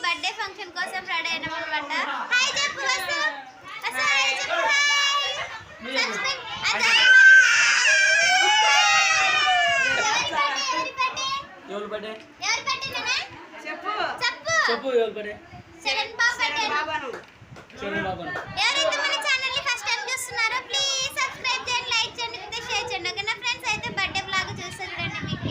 Birthday function కోసం ready అయినామన్నమాట. Hi చెప్పు వస్తు హాయ్ చెప్పు హాయ్ సబ్స్క్రైబ్ ఎవరు బర్త్డే నాన్న చెప్పు చెప్పు ఎవరు బర్త్డే చరణ్ బాబు బాబాను ఎవరైతే మన ఛానల్ ని ఫస్ట్ టైం చూస్తున్నారో ప్లీజ్ సబ్స్క్రైబ్ చేయండి, లైక్ చేయండి, షేర్ చేయండి. ఓకేనా ఫ్రెండ్స్? అయితే బర్త్డే వ్లాగ్ చూస్తారు చూడండి. మీకు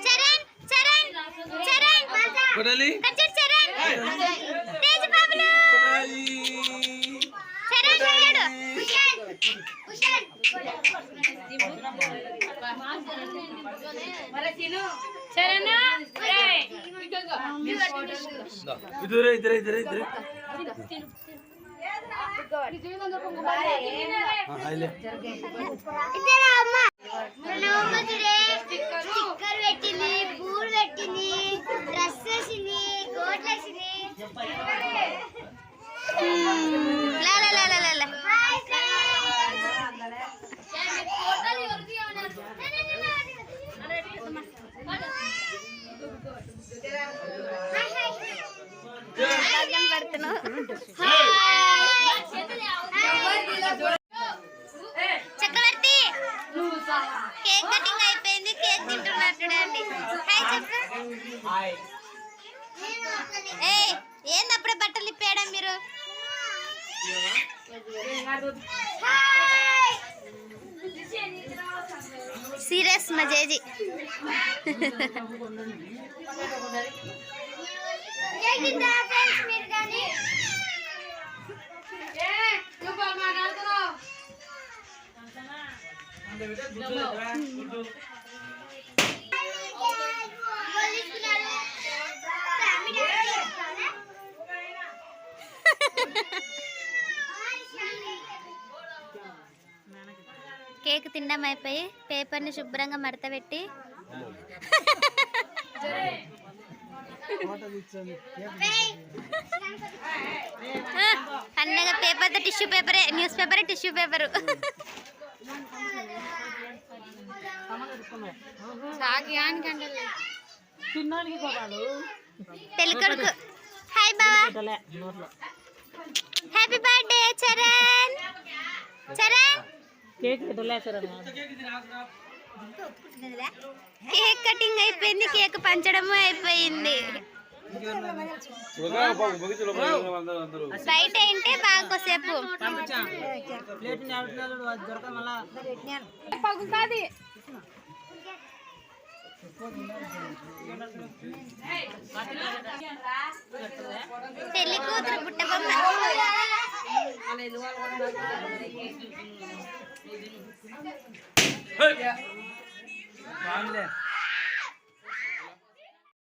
చరణ్ చరణ్ చరణ్ కొడాలి కచ్చర్ చరణ్ తేజ్ బాబులు చరణ్ చూడు ఉషాన్ మరి తిను చరణ్ రేయ్ ఇదురే ఇదురే ఇదురే ఇదురే స్టిక్కర్ పెట్టింది, పూలు పెట్టింది, డ్రెస్ వేసింది, కోట్లు వేసింది. చక్రవర్తి కేక్ కటింగ్ అయిపోయింది, కేక్ తింటున్నారు చూడండి. హాయ్ చెప్పు. ఏయ్ ఏంది అప్పుడే బట్టలు ఇప్పేయడం మీరు? సీరియస్ మజేజీ కేక్ తినడం అయిపోయి పేపర్ని శుభ్రంగా మడత పెట్టి అన్నగా పేపర్ టిష్యూ పేపరే, న్యూస్ పేపరే టిష్యూ పేపరు. పెళ్ళికొడుకు హాయ్ బావా, happy birthday Charan. Charan cake cutting అయిపోయింది, కేక్ పంచడము అయిపోయింది. బయట ఏంటే బాగా కొద్దిసేపు పెళ్లి కూతురు పుట్టబొమ్మ. Hey!